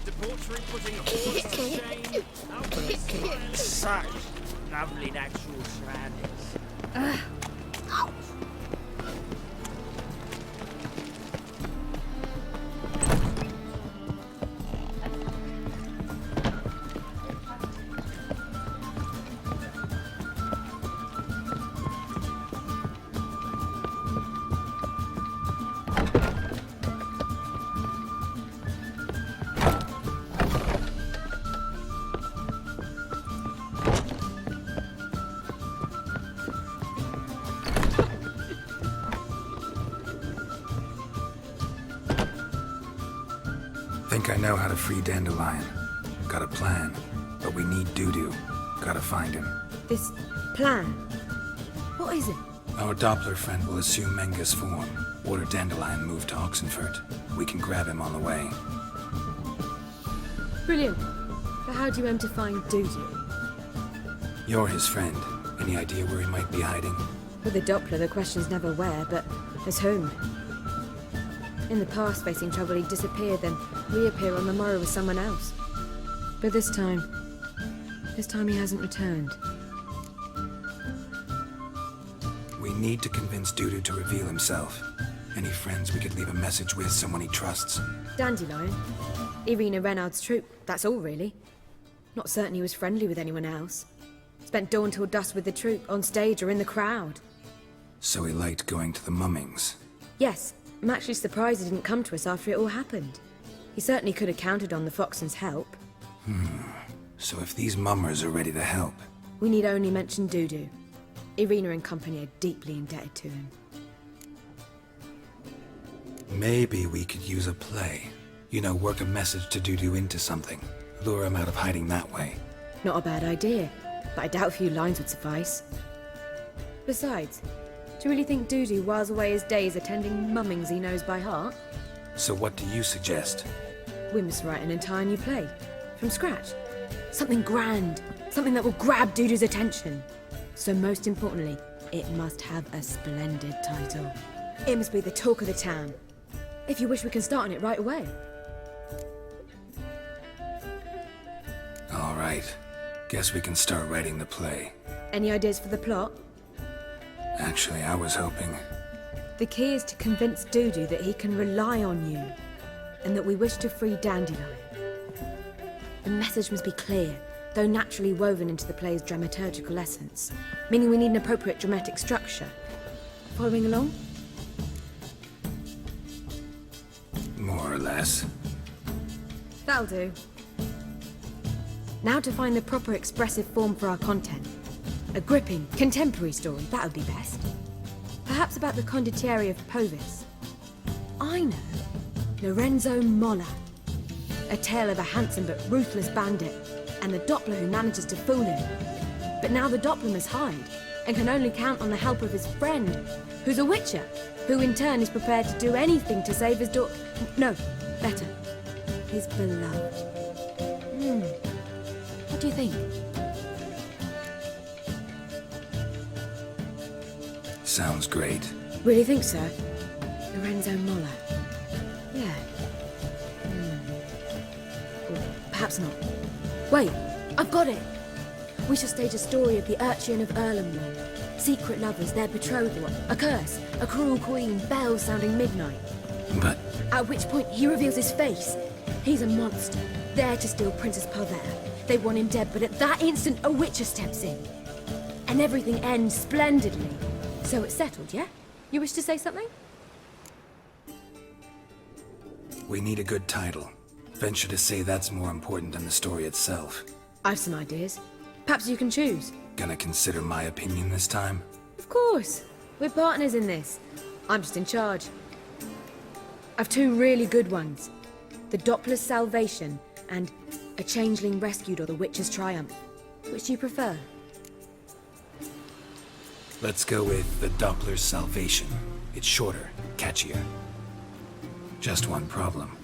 debauchery putting hordes to shame. Such lovely natural surroundings. Think I know how to free Dandelion. Got a plan, but we need Dudu. Gotta find him. This plan? What is it? Our Doppler friend will assume Menga's form. Order Dandelion move to Oxenfurt. We can grab him on the way. Brilliant. But how do you aim to find Dudu? You're his friend. Any idea where he might be hiding? With the Doppler, the question's never where, but as whom. In the past, facing trouble, he'd disappear, then reappear on the morrow with someone else. But this time he hasn't returned. We need to convince Dudu to reveal himself. Any friends we could leave a message with, someone he trusts? Dandelion. Irina Renard's troop, that's all really. Not certain he was friendly with anyone else. Spent dawn till dusk with the troop, on stage or in the crowd. So he liked going to the mummings. Yes, I'm actually surprised he didn't come to us after it all happened. He certainly could have counted on the Foxen's help. So if these mummers are ready to help... We need only mention Dudu. Irina and company are deeply indebted to him. Maybe we could use a play. You know, work a message to Dudu into something. Lure him out of hiding that way. Not a bad idea, but I doubt a few lines would suffice. Besides, do you really think Dudu whiles away his days attending mummings he knows by heart? So what do you suggest? We must write an entire new play. From scratch. Something grand. Something that will grab Dudu's attention. So most importantly, it must have a splendid title. It must be the talk of the town. If you wish, we can start on it right away. All right. Guess we can start writing the play. Any ideas for the plot? Actually, I was hoping... The key is to convince Dudu that he can rely on you, and that we wish to free Dandelion. The message must be clear, though naturally woven into the play's dramaturgical essence, meaning we need an appropriate dramatic structure. Following along? More or less. That'll do. Now to find the proper expressive form for our content. A gripping, contemporary story, that would be best. Perhaps about the condottieri of Povis. I know. Lorenzo Molla. A tale of a handsome but ruthless bandit, and the Doppler who manages to fool him. But now the Doppler must hide, and can only count on the help of his friend, who's a witcher, who in turn is prepared to do anything to save his daughter. No, better. His beloved. What do you think? Sounds great. Really think so? Lorenzo Molla. Yeah. Or perhaps not. Wait, I've got it! We shall stage a story of the Urchin of Erlenwald. Secret lovers, their betrothal, a curse, a cruel queen, bells sounding midnight. But... At which point he reveals his face. He's a monster, there to steal Princess Parvera. They want him dead, but at that instant a witcher steps in. And everything ends splendidly. So it's settled, yeah? You wish to say something? we need a good title. Venture to say that's more important than the story itself. I've some ideas. Perhaps you can choose. Gonna consider my opinion this time? Of course. We're partners in this. I'm just in charge. I've two really good ones. The Doppler's Salvation and A Changeling Rescued or the Witcher's Triumph. Which do you prefer? Let's go with the Doppler's Salvation. It's shorter, catchier. Just one problem.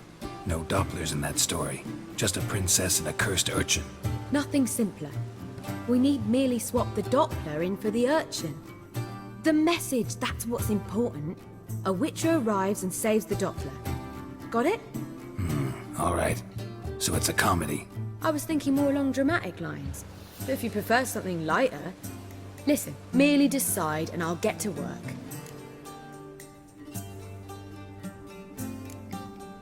No Dopplers in that story. Just a princess and a cursed urchin. Nothing simpler. We need merely swap the Doppler in for the urchin. The message, that's what's important. A witcher arrives and saves the Doppler. Got it? All right. So it's a comedy. I was thinking more along dramatic lines. But if you prefer something lighter... Listen, merely decide and I'll get to work.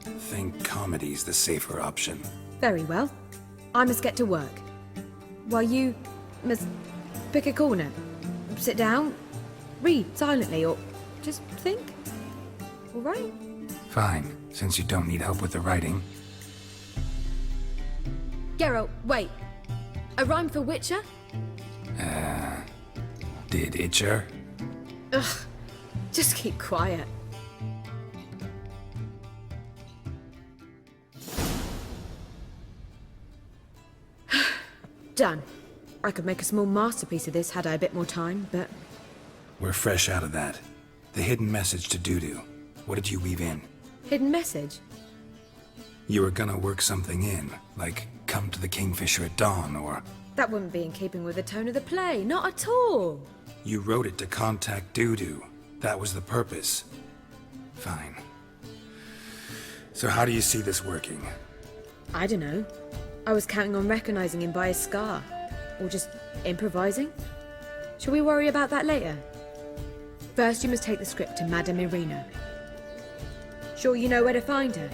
Think comedy's the safer option. Very well. I must get to work. While you must pick a corner. Sit down, read silently, or just think. All right? Fine, since you don't need help with the writing. Geralt, wait. A rhyme for Witcher? Did Itcher? Ugh, just keep quiet. Done. I could make a small masterpiece of this had I a bit more time, but... We're fresh out of that. The hidden message to Dudu. What did you weave in? Hidden message? You were gonna work something in, like come to the Kingfisher at dawn, or... That wouldn't be in keeping with the tone of the play, not at all. You wrote it to contact Dudu. That was the purpose. Fine. So how do you see this working? I don't know. I was counting on recognizing him by his scar. Or just improvising. Shall we worry about that later? First, you must take the script to Madame Irina. Sure you know where to find her?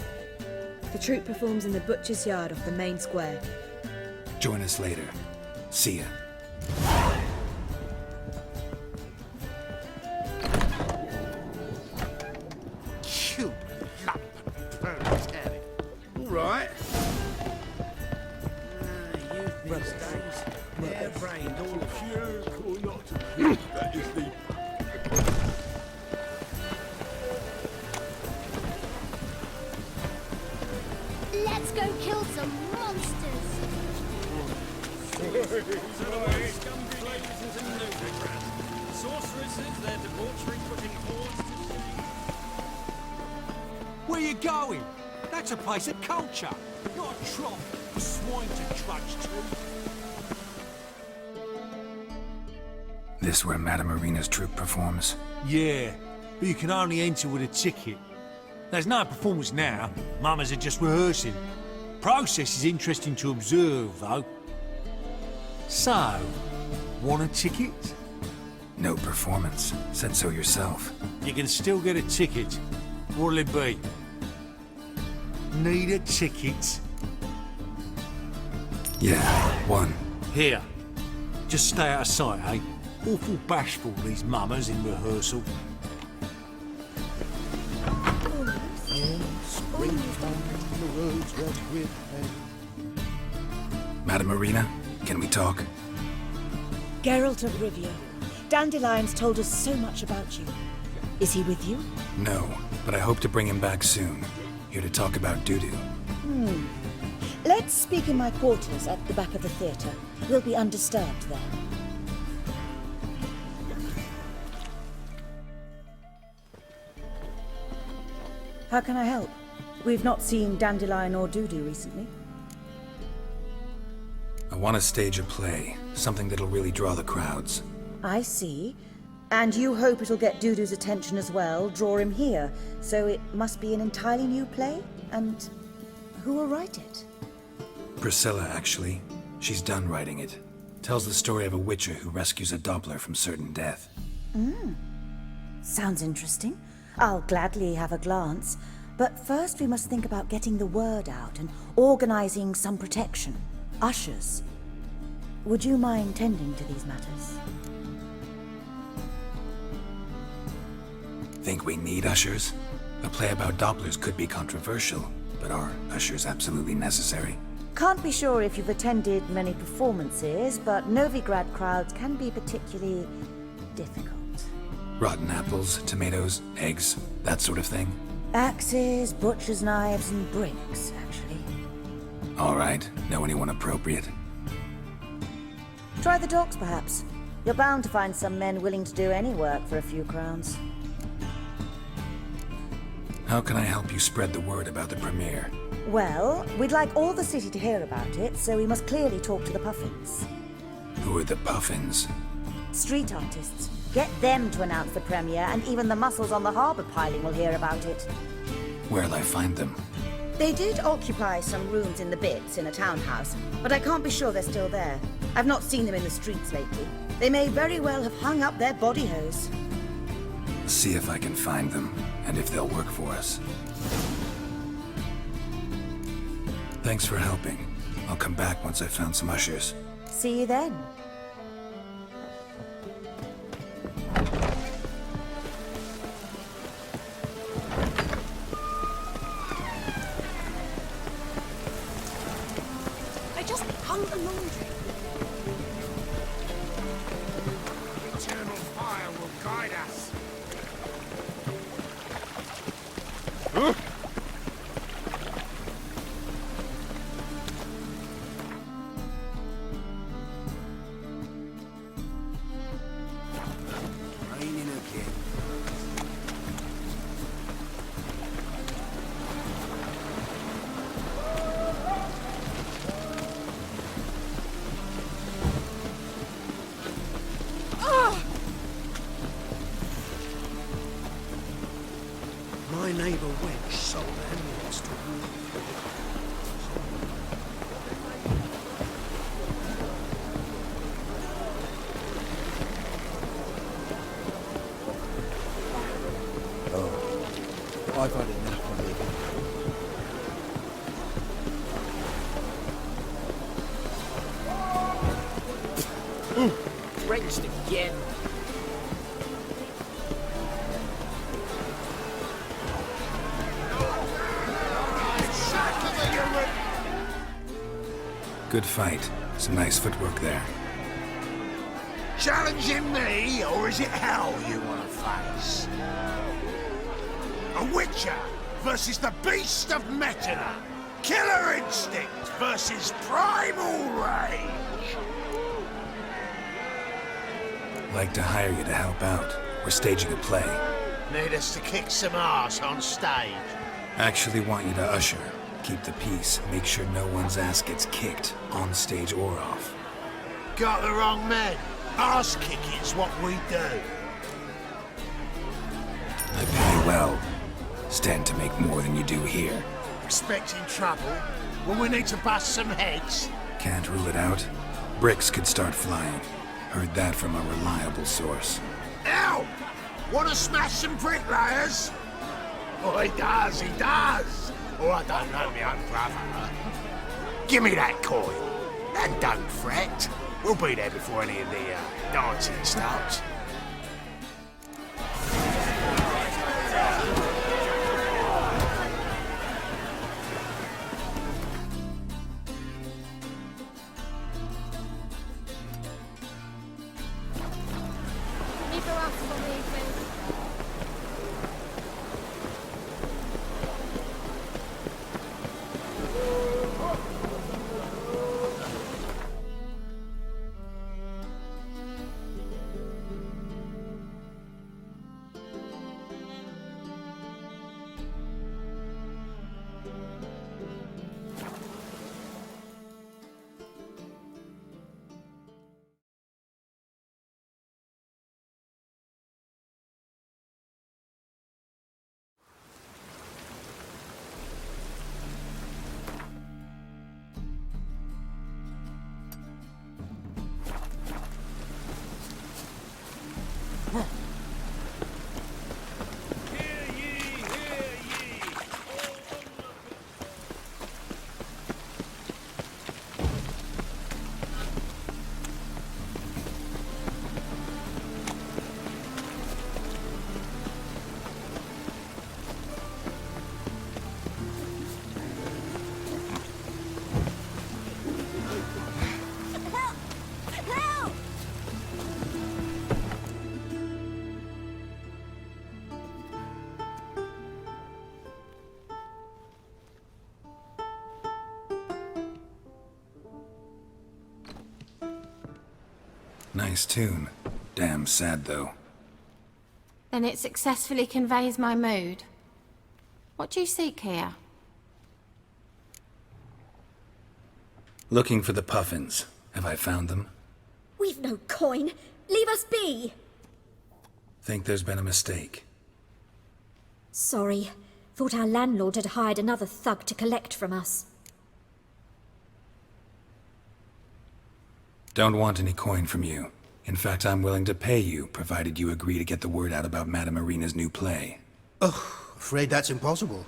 The troupe performs in the butcher's yard off the main square. Join us later. See ya. You lump of all right. Youth these days, hair-brained, all of you. That is the... Let's go kill some monsters. Where you going? That's a place of culture, not a trough for swine to trudge to. This where Madame Irina's troupe performs? Yeah, but you can only enter with a ticket. There's no performance now. Mamas are just rehearsing. Process is interesting to observe, though. So, want a ticket? No performance. Said so yourself. You can still get a ticket. What'll it be? Need a ticket? Yeah, one. Here. Just stay out of sight, eh? Awful bashful, these mamas in rehearsal. Madame Irina, can we talk? Geralt of Rivia. Dandelion's told us so much about you. Is he with you? No, but I hope to bring him back soon. Here to talk about Dudu. Let's speak in my quarters at the back of the theatre. We'll be undisturbed there. How can I help? We've not seen Dandelion or Dudu recently. I want to stage a play, something that'll really draw the crowds. I see. And you hope it'll get Dudu's attention as well, draw him here. So it must be an entirely new play? And who will write it? Priscilla, actually. She's done writing it. Tells the story of a witcher who rescues a Doppler from certain death. Sounds interesting. I'll gladly have a glance. But first we must think about getting the word out and organizing some protection. Ushers. Would you mind tending to these matters? Think we need ushers? A play about Dopplers could be controversial, but are ushers absolutely necessary? Can't be sure if you've attended many performances, but Novigrad crowds can be particularly difficult. Rotten apples, tomatoes, eggs, that sort of thing? Axes, butcher's knives, and bricks, actually. All right, know anyone appropriate? Try the docks, perhaps. You're bound to find some men willing to do any work for a few crowns. How can I help you spread the word about the premiere? Well, we'd like all the city to hear about it, so we must clearly talk to the Puffins. Who are the Puffins? Street artists. Get them to announce the premiere, and even the muscles on the harbour piling will hear about it. Where'll I find them? They did occupy some rooms in the bits in a townhouse, but I can't be sure they're still there. I've not seen them in the streets lately. They may very well have hung up their body hose. See if I can find them, and if they'll work for us. Thanks for helping. I'll come back once I've found some ushers. See you then. I just hung the laundry. Eternal fire will guide us. Raining again. My neighbour Wench sold amulets to I've had enough of it. Drenched again. Good fight. Some nice footwork there. Challenging me, or is it hell you want to face? A Witcher versus the Beast of Metina. Killer instinct versus primal rage. Like to hire you to help out. We're staging a play. Need us to kick some ass on stage. Actually want you to usher. Keep the peace. Make sure no one's ass gets kicked, on stage or off. Got the wrong man. Ass kicking's what we do. I pay well. Stand to make more than you do here. Expecting trouble when we need to bust some heads. Can't rule it out. Bricks could start flying. Heard that from a reliable source. Ow! Want to smash some bricklayers? Oh, he does, he does. Oh, I don't know my own brother. Give me that coin. And don't fret. We'll be there before any of the dancing starts. Leave her off for me, Phil. Nice tune. Damn sad, though. Then it successfully conveys my mood. What do you seek here? Looking for the puffins. Have I found them? We've no coin. Leave us be. Think there's been a mistake. Sorry. Thought our landlord had hired another thug to collect from us. Don't want any coin from you. In fact, I'm willing to pay you, provided you agree to get the word out about Madame Irina's new play. Oh, afraid that's impossible.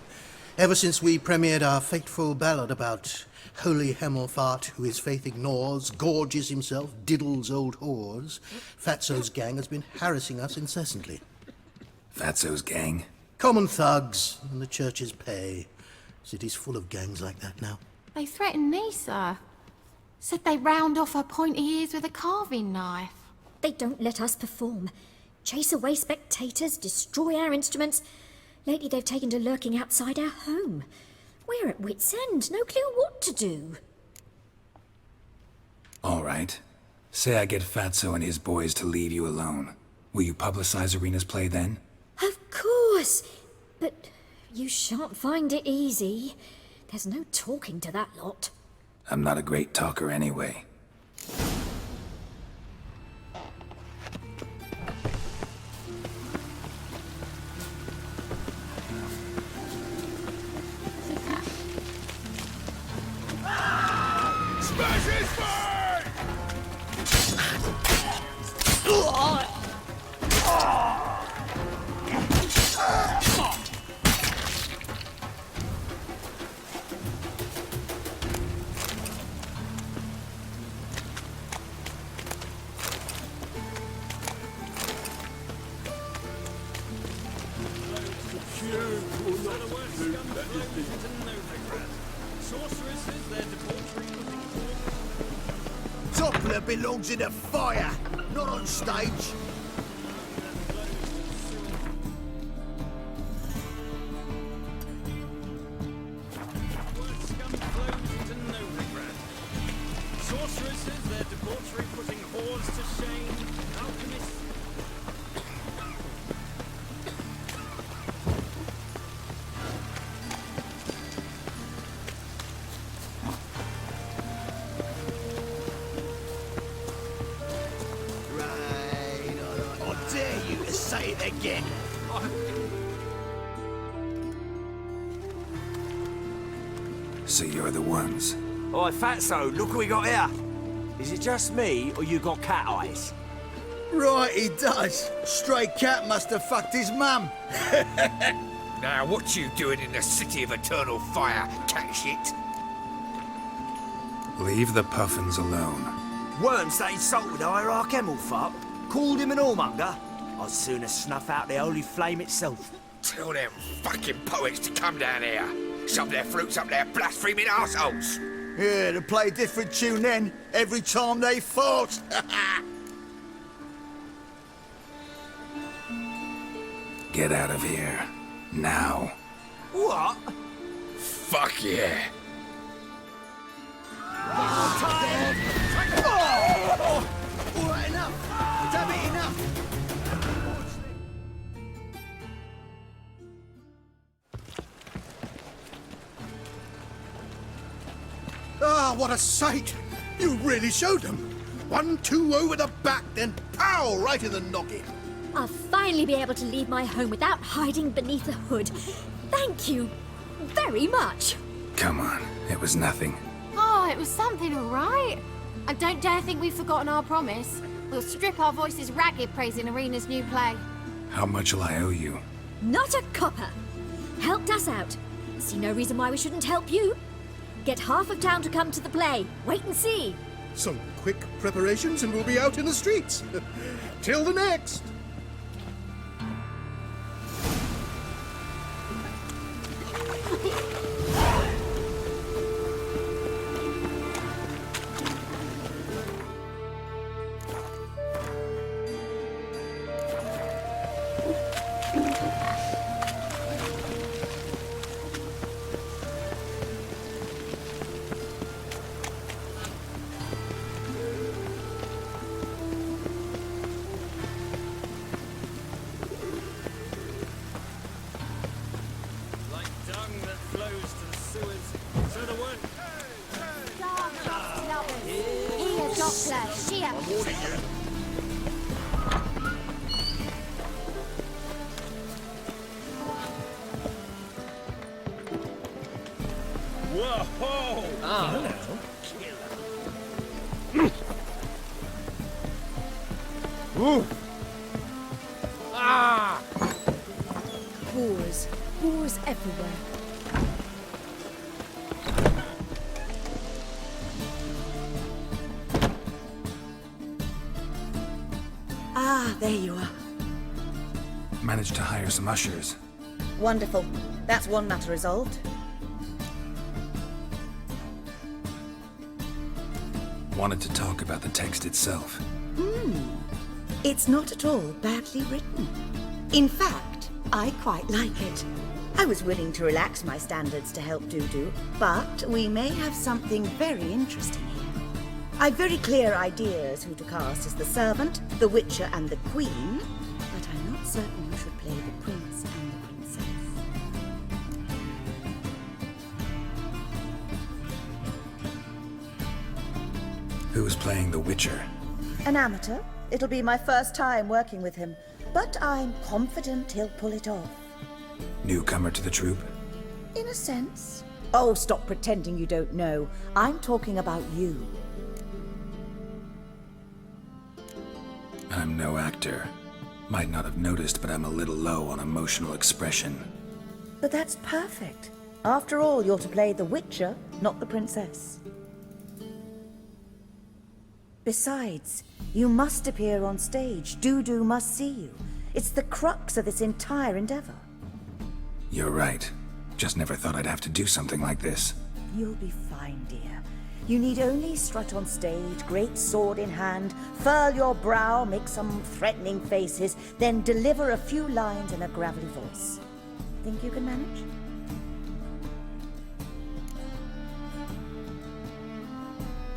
Ever since we premiered our fateful ballad about holy Hemelfart, who his faith ignores, gorges himself, diddles old whores, Fatso's gang has been harassing us incessantly. Fatso's gang? Common thugs, and the church's pay. City's full of gangs like that now. They threatened me, sir. Said they'd round off her pointy ears with a carving knife. They don't let us perform. Chase away spectators, destroy our instruments. Lately they've taken to lurking outside our home. We're at wit's end, no clue what to do. All right. Say I get Fatso and his boys to leave you alone. Will you publicize Irina's play then? Of course, but you shan't find it easy. There's no talking to that lot. I'm not a great talker anyway. Smash his face! Doppler belongs in a fire, not on stage. Sorceresses, their debauchery putting whores to shame. Alchemists. I dare you to say it again. So you're the ones. Oi, Fatso, look what we got here. Is it just me, or you got cat eyes? Right, he does. Stray cat must have fucked his mum. Now, what you doing in the city of eternal fire, cat shit? Leave the puffins alone. Worms that insulted Hierarch Hemelfart, called him an whoremonger. I'd sooner snuff out the holy flame itself. Tell them fucking poets to come down here. Shove their flutes up their blaspheming arseholes. Yeah, to play a different tune then, every time they fought. Get out of here. Now. What? Fuck yeah. All right, enough. Damn it, enough. Ah, what a sight! You really showed them. 1-2 over the back, then pow, right in the noggin. I'll finally be able to leave my home without hiding beneath a hood. Thank you very much. Come on, it was nothing. Oh, it was something, all right. And don't dare think we've forgotten our promise. We'll strip our voices ragged praising Irina's new play. How much will I owe you? Not a copper. Helped us out. See no reason why we shouldn't help you. Get half of town to come to the play. Wait and see. Some quick preparations and we'll be out in the streets. Till the next. Ooh. Ah! Boars. Boars everywhere. Ah, there you are. Managed to hire some ushers. Wonderful. That's one matter resolved. Wanted to talk about the text itself. It's not at all badly written. In fact, I quite like it. I was willing to relax my standards to help Dudu, but we may have something very interesting here. I've very clear ideas who to cast as the servant, the witcher, and the queen, but I'm not certain who should play the prince and the princess. Who's playing the Witcher? An amateur. It'll be my first time working with him, but I'm confident he'll pull it off. Newcomer to the troupe? In a sense. Oh, stop pretending you don't know. I'm talking about you. I'm no actor. Might not have noticed, but I'm a little low on emotional expression. But that's perfect. After all, you're to play the Witcher, not the princess. Besides, you must appear on stage. Dudu must see you. It's the crux of this entire endeavor. You're right. Just never thought I'd have to do something like this. You'll be fine, dear. You need only strut on stage, great sword in hand, furl your brow, make some threatening faces, then deliver a few lines in a gravelly voice. Think you can manage?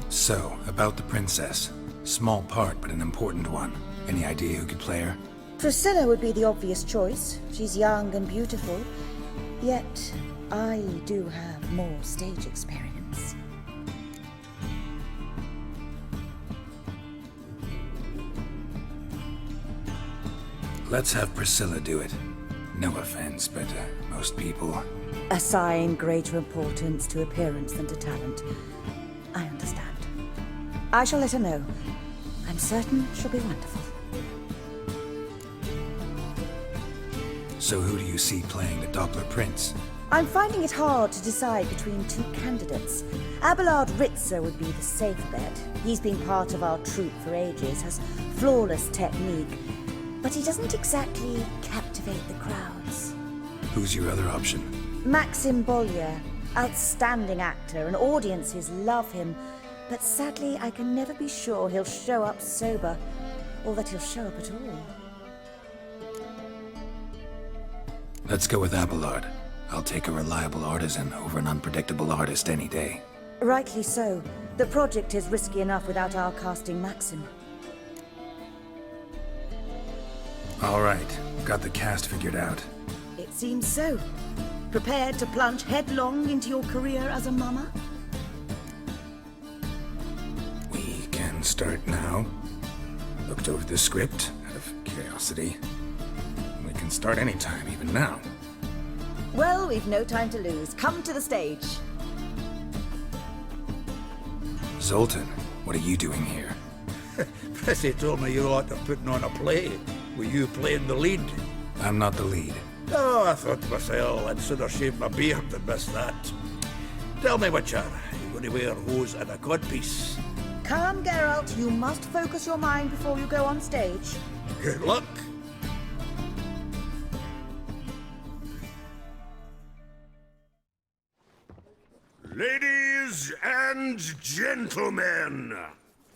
So, about the princess. Small part, but an important one. Any idea who could play her? Priscilla would be the obvious choice. She's young and beautiful. Yet, I do have more stage experience. Let's have Priscilla do it. No offense, but most people... Assign greater importance to appearance than to talent. I understand. I shall let her know. I'm certain she'll be wonderful. So who do you see playing the Doppler Prince? I'm finding it hard to decide between two candidates. Abelard Ritzer would be the safe bet. He's been part of our troupe for ages, has flawless technique, but he doesn't exactly captivate the crowds. Who's your other option? Maxim Bollier, outstanding actor, and audiences love him, but sadly I can never be sure he'll show up sober, or that he'll show up at all. Let's go with Abelard. I'll take a reliable artisan over an unpredictable artist any day. Rightly so. The project is risky enough without our casting Maxim. All right, got the cast figured out. It seems so. Prepared to plunge headlong into your career as a mama? We can start now. Looked over the script out of curiosity. We can start anytime, even now. Well, we've no time to lose. Come to the stage. Zoltan, what are you doing here? Prissy told me you ought to putting on a play. Were you playing the lead? I'm not the lead. Oh, I thought to myself I'd sooner shave my beard than miss that. Tell me, Witcher, you going to wear hose and a codpiece? Calm, Geralt. You must focus your mind before you go on stage. Good luck. Ladies and gentlemen,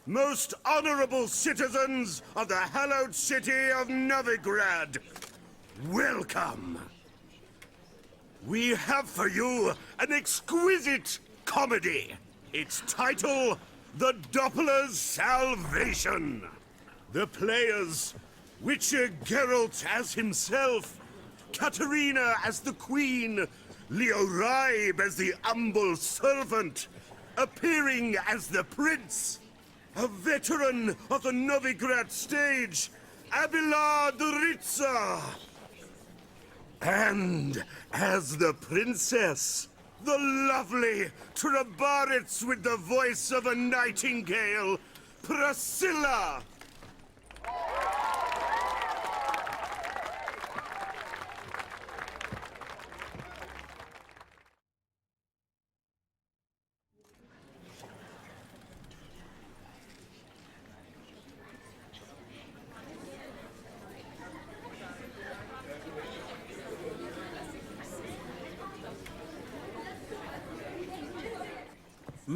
most honorable citizens of the hallowed city of Novigrad, welcome. We have for you an exquisite comedy. Its title, The Doppler's Salvation. The players, Witcher Geralt as himself, Katerina as the Queen, Leo Raib as the humble servant, appearing as the Prince, a veteran of the Novigrad stage, Abelard Ritzer, and as the Princess, the lovely Trabaritz with the voice of a nightingale, Priscilla.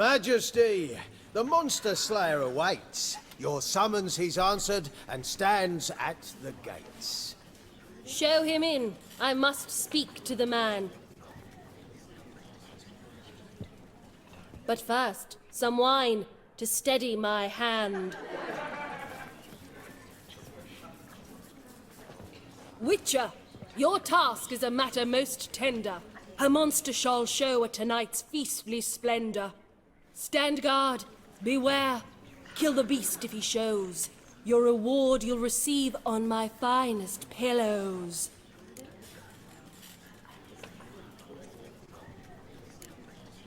Majesty, the monster slayer awaits. Your summons he's answered and stands at the gates. Show him in. I must speak to the man. But first, some wine to steady my hand. Witcher, your task is a matter most tender. A monster shall show at tonight's feastly splendor. Stand guard, beware, kill the beast if he shows. Your reward you'll receive on my finest pillows.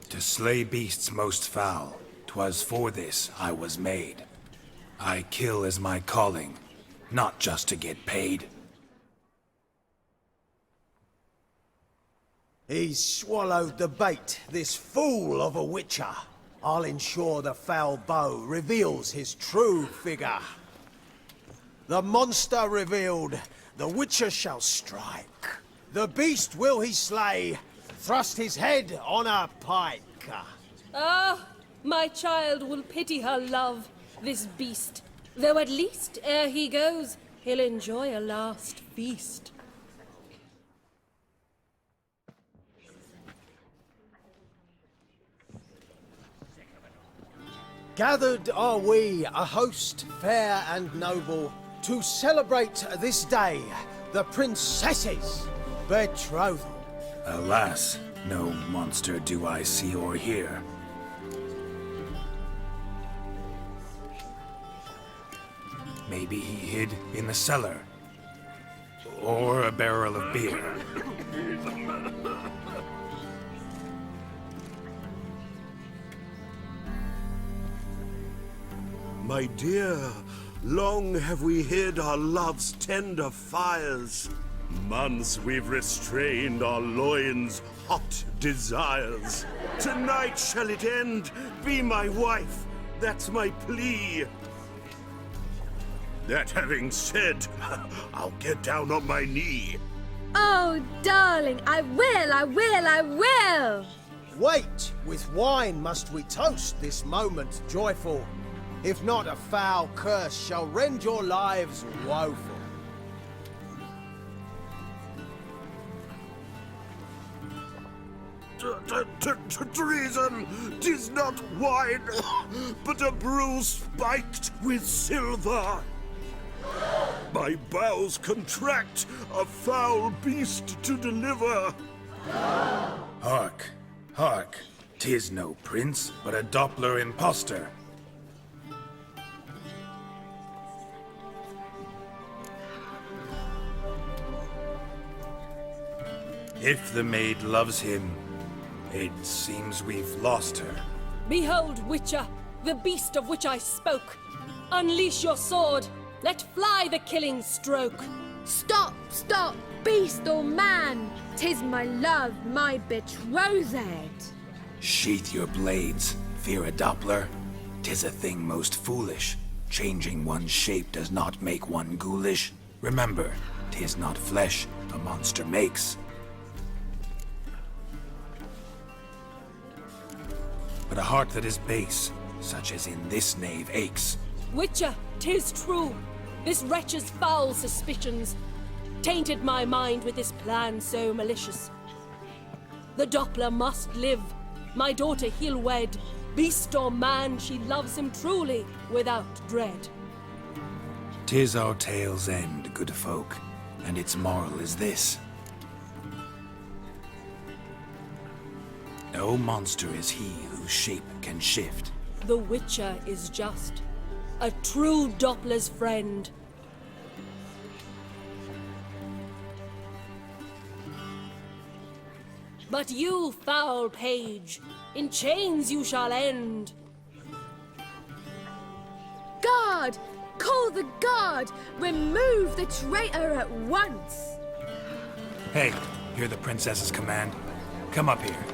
To slay beasts most foul, 'twas for this I was made. I kill as my calling, not just to get paid. He's swallowed the bait, this fool of a witcher. I'll ensure the foul bow reveals his true figure. The monster revealed, the witcher shall strike. The beast will he slay, thrust his head on a pike. Ah, my child will pity her love, this beast. Though at least, ere he goes, he'll enjoy a last feast. Gathered are we, a host fair and noble, to celebrate this day, the princess's betrothal. Alas, no monster do I see or hear. Maybe he hid in the cellar. Or a barrel of beer. My dear, long have we hid our love's tender fires. Months we've restrained our loins' hot desires. Tonight shall it end, be my wife, that's my plea. That having said, I'll get down on my knee. Oh, darling, I will! Wait, with wine must we toast this moment joyful. If not, a foul curse shall rend your lives woeful. Treason! 'Tis not wine, but a brew spiked with silver. My bowels contract, a foul beast to deliver. Hark, hark, 'tis no prince, but a Doppler impostor. If the maid loves him, it seems we've lost her. Behold, Witcher, the beast of which I spoke. Unleash your sword. Let fly the killing stroke. Stop, stop, beast or man! 'Tis my love, my betrothed. Sheath your blades, fear a Doppler. 'Tis a thing most foolish. Changing one's shape does not make one ghoulish. Remember, 'tis not flesh a monster makes, but a heart that is base, such as in this knave aches. Witcher, 'tis true. This wretch's foul suspicions tainted my mind with this plan so malicious. The Doppler must live. My daughter he'll wed. Beast or man, she loves him truly, without dread. 'Tis our tale's end, good folk, and its moral is this. No monster is he whose shape can shift. The Witcher is just a true Doppler's friend. But you, foul page, in chains you shall end. Guard! Call the guard! Remove the traitor at once! Hey, hear the princess's command? Come up here.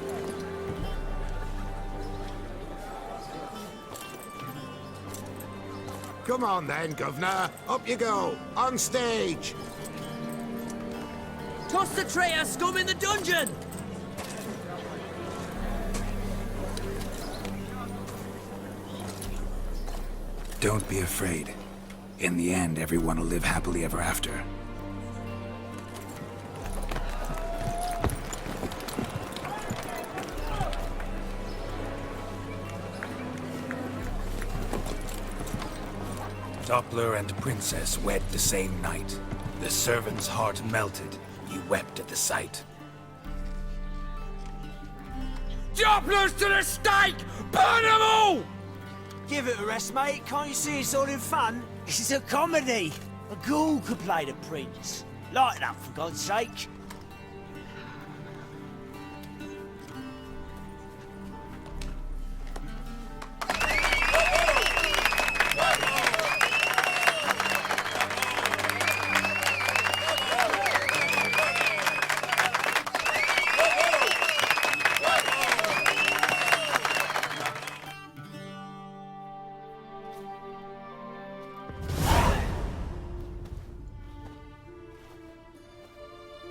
Come on then, Governor. Up you go. On stage. Toss the traitor scum in the dungeon! Don't be afraid. In the end, everyone will live happily ever after. Doppler and Princess wed the same night. The servant's heart melted. He wept at the sight. Dopplers to the stake! Burn them all! Give it a rest, mate. Can't you see it's all in fun? This is a comedy. A ghoul could play the prince. Lighten up, for God's sake.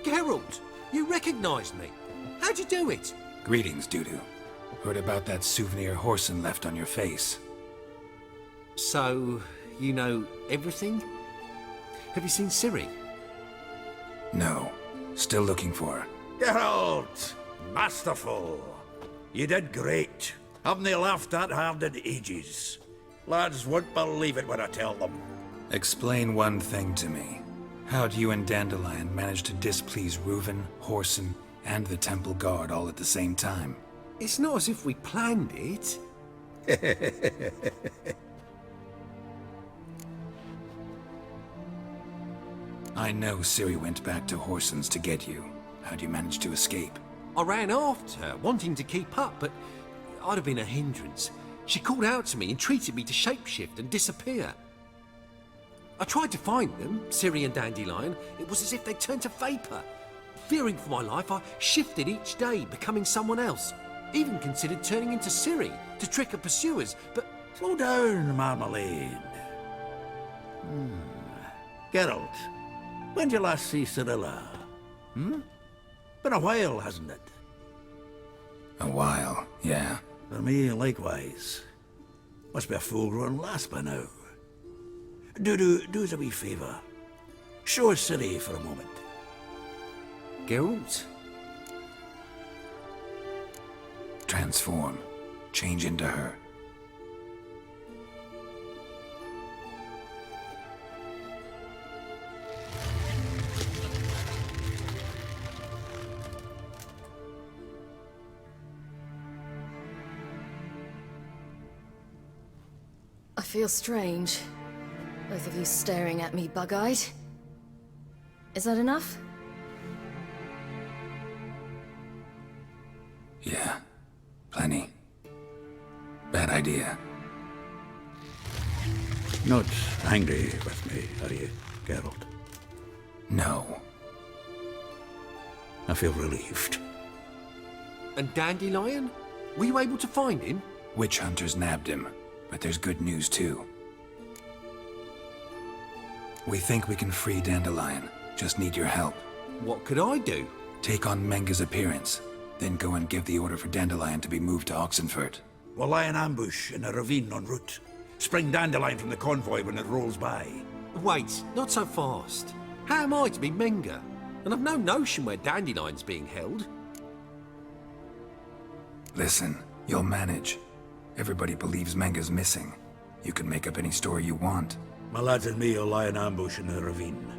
Geralt, you recognized me. How'd you do it? Greetings, Dudu. Heard about that souvenir Horson left on your face. So, you know everything? Have you seen Ciri? No. Still looking for her. Geralt! Masterful! You did great. Haven't they laughed that hard in ages? Lads won't believe it when I tell them. Explain one thing to me. How'd you and Dandelion manage to displease Reuven, Horson, and the Temple Guard all at the same time? It's not as if we planned it. I know Ciri went back to Horson's to get you. How'd you manage to escape? I ran after her, wanting to keep up, but I'd have been a hindrance. She called out to me, entreated me to shapeshift and disappear. I tried to find them, Ciri and Dandelion. It was as if they turned to vapor. Fearing for my life, I shifted each day, becoming someone else. Even considered turning into Ciri to trick her pursuers, but... Slow down, Marmalade. Geralt, when did you last see Cirilla? Been a while, hasn't it? A while, yeah. For me, likewise. Must be a full-grown lass by now. Do us a wee favour. Show us Ciri for a moment. Geralt? Transform. Change into her. I feel strange. Both of you staring at me bug-eyed. Is that enough? Yeah. Plenty. Bad idea. Not angry with me, are you, Geralt? No. I feel relieved. And Dandelion? Were you able to find him? Witch hunters nabbed him, but there's good news too. We think we can free Dandelion. Just need your help. What could I do? Take on Menga's appearance, then go and give the order for Dandelion to be moved to Oxenfurt. We'll lie in ambush in a ravine en route. Spring Dandelion from the convoy when it rolls by. Wait, not so fast. How am I to be Menga? And I've no notion where Dandelion's being held. Listen, you'll manage. Everybody believes Menga's missing. You can make up any story you want. My lads and me will lie in ambush in the ravine.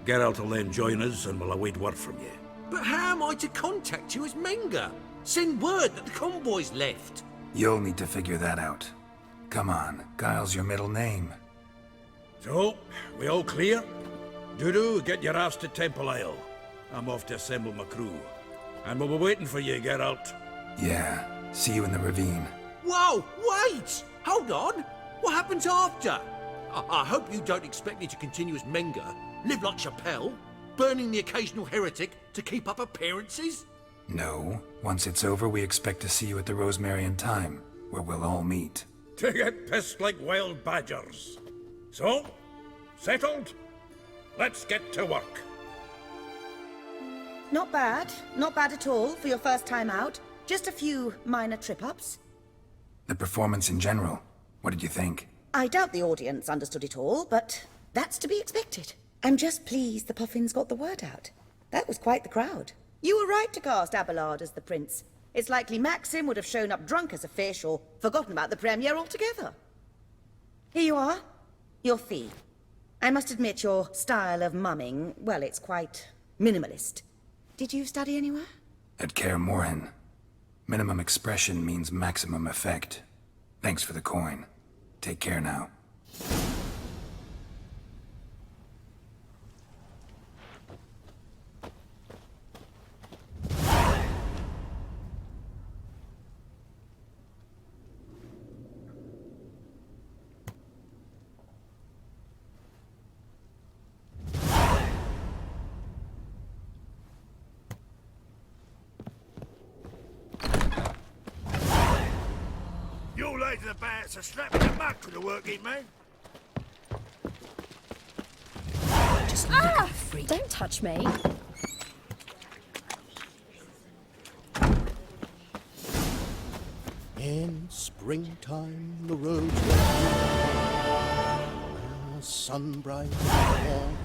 Geralt will then join us and we'll await word from you. But how am I to contact you as Menga? Send word that the convoy's left. You'll need to figure that out. Come on, Guile's your middle name. So, we all clear? Dudu, get your ass to Temple Isle. I'm off to assemble my crew. And we'll be waiting for you, Geralt. Yeah, see you in the ravine. Whoa, wait! Hold on! What happens after? I hope you don't expect me to continue as Menga, live like Chappelle, burning the occasional heretic to keep up appearances? No. Once it's over, we expect to see you at the Rosemary in Time, where we'll all meet. To get pissed like wild badgers. So, settled? Let's get to work. Not bad. Not bad at all for your first time out. Just a few minor trip-ups. The performance in general, what did you think? I doubt the audience understood it all, but that's to be expected. I'm just pleased the Puffins got the word out. That was quite the crowd. You were right to cast Abelard as the prince. It's likely Maxim would have shown up drunk as a fish or forgotten about the premiere altogether. Here you are. Your fee. I must admit your style of mumming, well, it's quite minimalist. Did you study anywhere? At Kaer Morhen, minimum expression means maximum effect. Thanks for the coin. Take care now. You lazy the bats are slapping the mud for the working man. Just look at the freak. Don't touch me. In springtime, the roads were green, sun bright and warm.